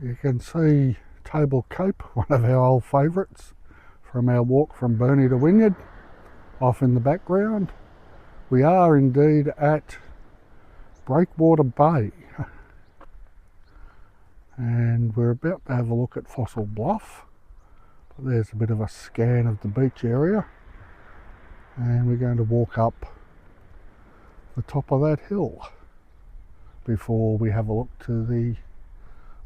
You can see Table Cape, one of our old favourites from our walk from Burnie to Wynyard, off in the background. We are indeed at Breakwater Bay, and we're about to have a look at Fossil Bluff. But there's a bit of a scan of the beach area, and we're going to walk up the top of that hill before we have a look to the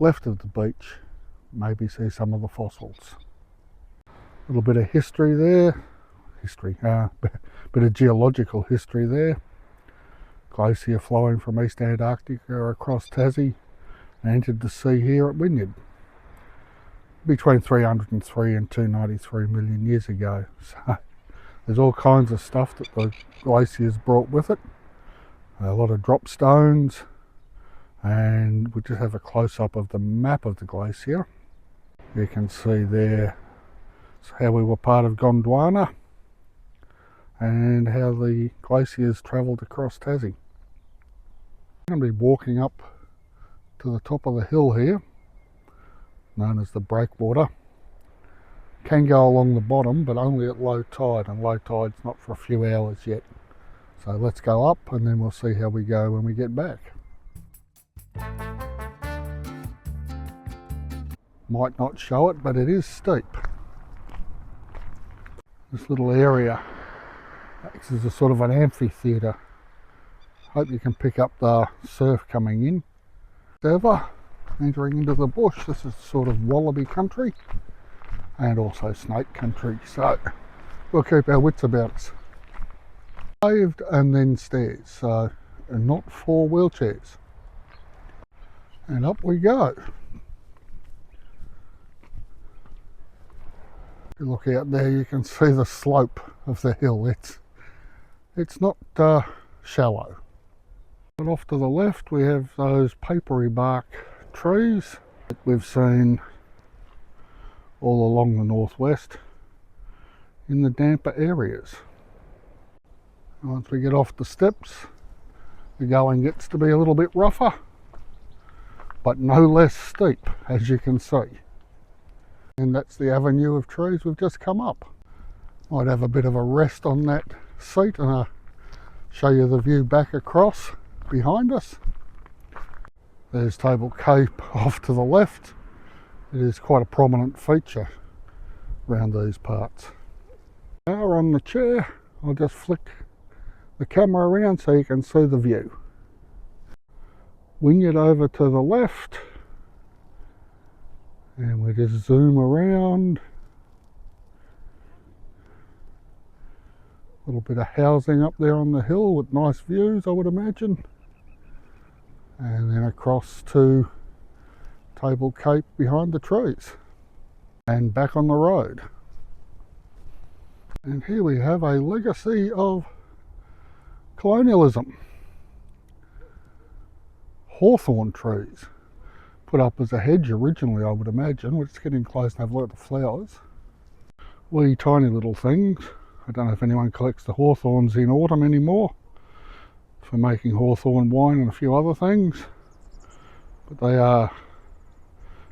left of the beach, maybe see some of the fossils. A little bit of history there, bit of geological history there. Glacier flowing from East Antarctica across Tassie and entered the sea here at Wynyard between 303 and 293 million years ago. So there's all kinds of stuff that the glaciers brought with it. A lot of drop stones, and we just have a close-up of the map of the glacier. You can see there how we were part of Gondwana and how the glaciers travelled across Tassie. I'm going to be walking up to the top of the hill here, known as the Breakwater. Can go along the bottom, but only at low tide, and low tide's not for a few hours yet. So let's go up and then we'll see how we go when we get back. Might not show it, but it is steep. This little area acts as a sort of an amphitheatre. Hope you can pick up the surf coming in. Ever entering into the bush, this is sort of wallaby country and also snake country, so we'll keep our wits about us. Paved and then stairs, so not for wheelchairs. And up we go. If you look out there, you can see the slope of the hill. It's not shallow. But off to the left we have those papery bark trees that we've seen all along the northwest in the damper areas. Once we get off the steps, the going gets to be a little bit rougher, but no less steep, as you can see. And that's the avenue of trees we've just come up. Might have a bit of a rest on that seat and I'll show you the view back across behind us. There's Table Cape off to the left. It is quite a prominent feature around these parts. Now on the chair, I'll just flick the camera around so you can see the view. Wynyard over to the left, and we just zoom around. A little bit of housing up there on the hill with nice views, I would imagine. And then across to Table Cape behind the trees and back on the road. And here we have a legacy of colonialism. Hawthorn trees put up as a hedge originally, I would imagine. We're just getting close and have a look at the flowers. Wee tiny little things. I don't know if anyone collects the hawthorns in autumn anymore for making hawthorn wine and a few other things, but they are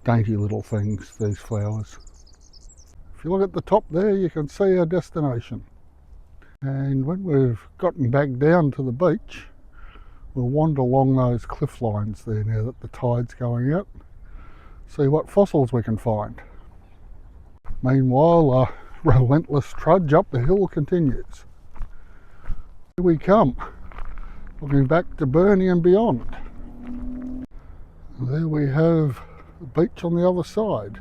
dainty little things, these flowers. If you look at the top there, you can see our destination. And when we've gotten back down to the beach, we'll wander along those cliff lines there now that the tide's going out, see what fossils we can find. Meanwhile, a relentless trudge up the hill continues. Here we come, looking back to Burnie and beyond. And there we have the beach on the other side,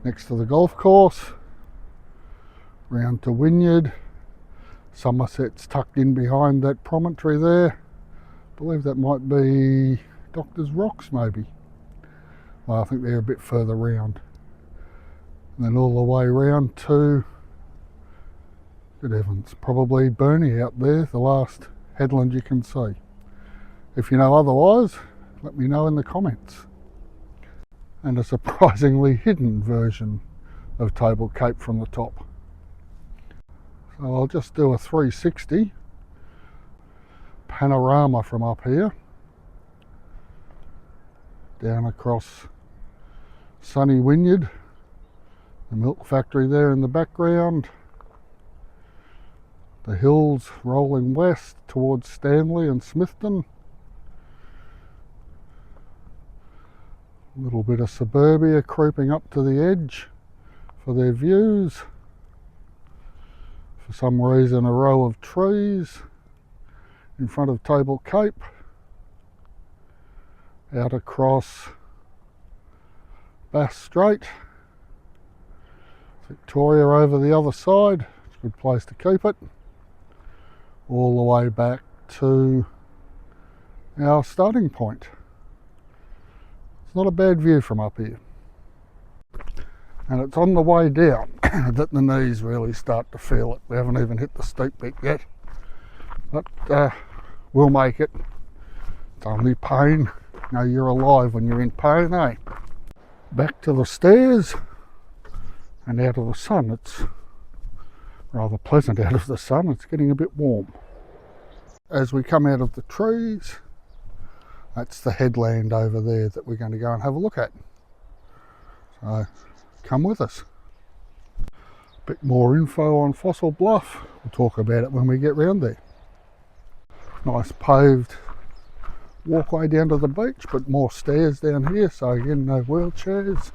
next to the golf course, round to Wynyard. Somerset's tucked in behind that promontory there. I believe that might be Doctor's Rocks maybe. Well, I think they're a bit further round. And then all the way round to, good heavens, probably Burnie out there, the last headland you can see. If you know otherwise, let me know in the comments. And a surprisingly hidden version of Table Cape from the top. So I'll just do a 360 panorama from up here, down across sunny Wynyard, the milk factory there in the background, the hills rolling west towards Stanley and Smithton, a little bit of suburbia creeping up to the edge for their views. For some reason, a row of trees in front of Table Cape, out across Bass Strait, Victoria over the other side. It's a good place to keep it, all the way back to our starting point. It's not a bad view from up here, and it's on the way down that the knees really start to feel it. We haven't even hit the steep bit yet, but we'll make it. It's only pain. You know, you're alive when you're in pain, eh? Back to the stairs and out of the sun. It's rather pleasant out of the sun. It's getting a bit warm. As we come out of the trees, that's the headland over there that we're going to go and have a look at. So come with us. A bit more info on Fossil Bluff. We'll talk about it when we get round there. Nice paved walkway down to the beach, but more stairs down here, so again, no wheelchairs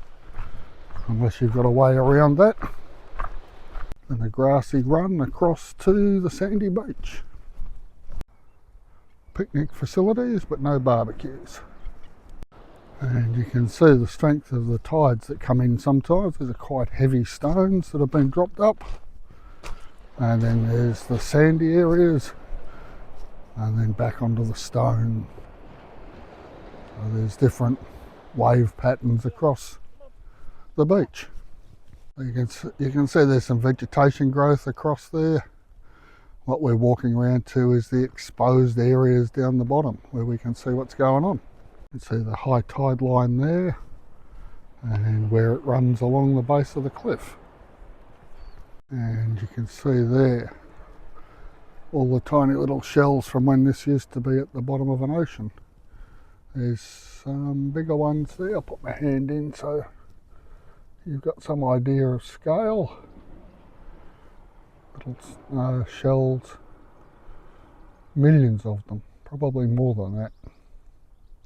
unless you've got a way around that, and a grassy run across to the sandy beach. Picnic facilities, but no barbecues. And you can see the strength of the tides that come in sometimes. There's quite heavy stones that have been dropped up, and then there's the sandy areas, and then back onto the stone. So there's different wave patterns across the beach. You can see there's some vegetation growth across there. What we're walking around to is the exposed areas down the bottom where we can see what's going on. You can see the high tide line there and where it runs along the base of the cliff. And you can see there all the tiny little shells from when this used to be at the bottom of an ocean. There's some bigger ones there. I'll put my hand in so you've got some idea of scale. Little shells, millions of them, probably more than that.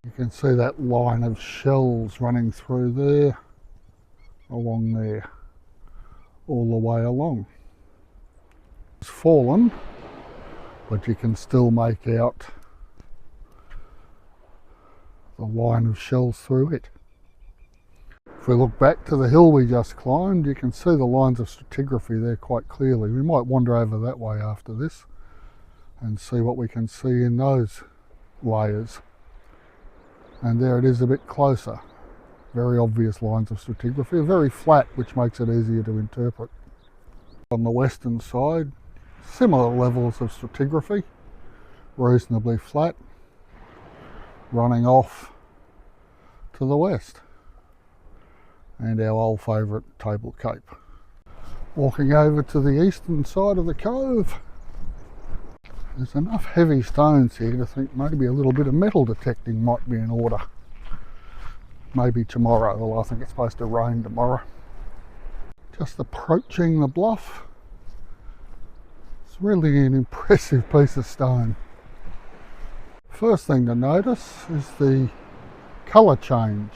You can see that line of shells running through there, along there, all the way along. It's fallen, but you can still make out the line of shells through it. If we look back to the hill we just climbed, you can see the lines of stratigraphy there quite clearly. We might wander over that way after this and see what we can see in those layers. And there it is a bit closer. Very obvious lines of stratigraphy, very flat, which makes it easier to interpret. On the western side, similar levels of stratigraphy, reasonably flat, running off to the west, and our old favourite Table Cape. Walking over to the eastern side of the cove, there's enough heavy stones here to think maybe a little bit of metal detecting might be in order. Maybe tomorrow, although I think it's supposed to rain tomorrow. Just approaching the bluff, it's really an impressive piece of stone. First thing to notice is the colour change.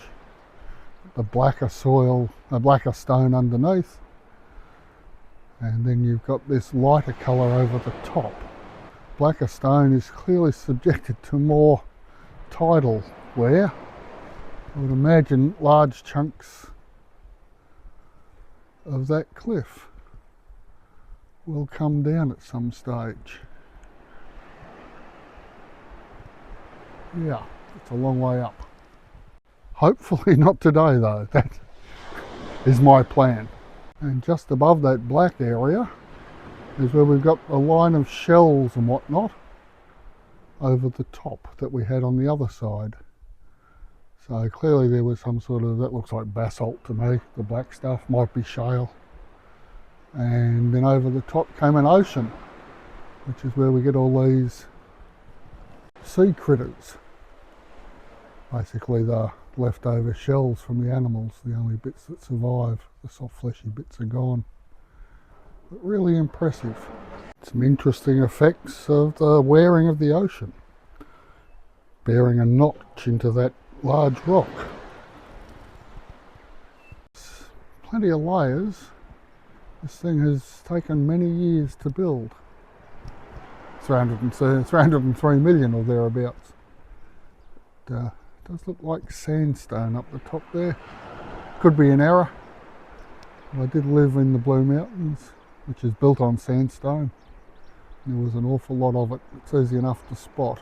The blacker soil, the blacker stone underneath, and then you've got this lighter colour over the top. Blacker stone is clearly subjected to more tidal wear. I would imagine large chunks of that cliff will come down at some stage. Yeah, it's a long way up. Hopefully not today though, that is my plan. And just above that black area is where we've got a line of shells and whatnot over the top that we had on the other side. So clearly there was some sort of, that looks like basalt to me, the black stuff, might be shale. And then over the top came an ocean, which is where we get all these sea critters. Basically the leftover shells from the animals, the only bits that survive. The soft fleshy bits are gone. But really impressive. Some interesting effects of the wearing of the ocean. Bearing a notch into that large rock. Plenty of layers. This thing has taken many years to build. 303 million or thereabouts. It does look like sandstone up the top there. Could be an error. I did live in the Blue Mountains, which is built on sandstone. There was an awful lot of it. It's easy enough to spot.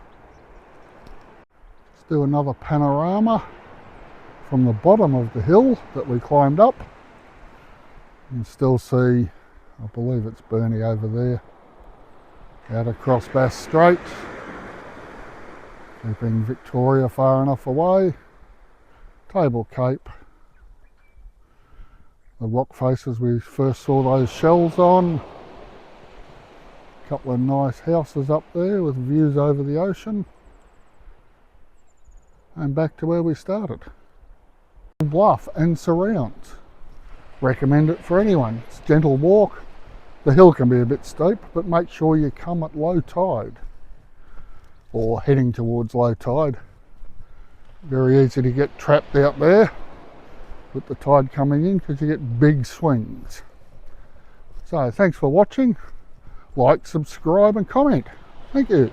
Let's do another panorama from the bottom of the hill that we climbed up. You can still see, I believe it's Burnie over there, out across Bass Strait. Keeping Victoria far enough away. Table Cape. The rock faces we first saw those shells on. A couple of nice houses up there with views over the ocean. And back to where we started. Bluff and surrounds. Recommend it for anyone. It's a gentle walk. The hill can be a bit steep, but make sure you come at low tide or heading towards low tide. Very easy to get trapped out there with the tide coming in because you get big swings. So thanks for watching. Like, subscribe and comment. Thank you.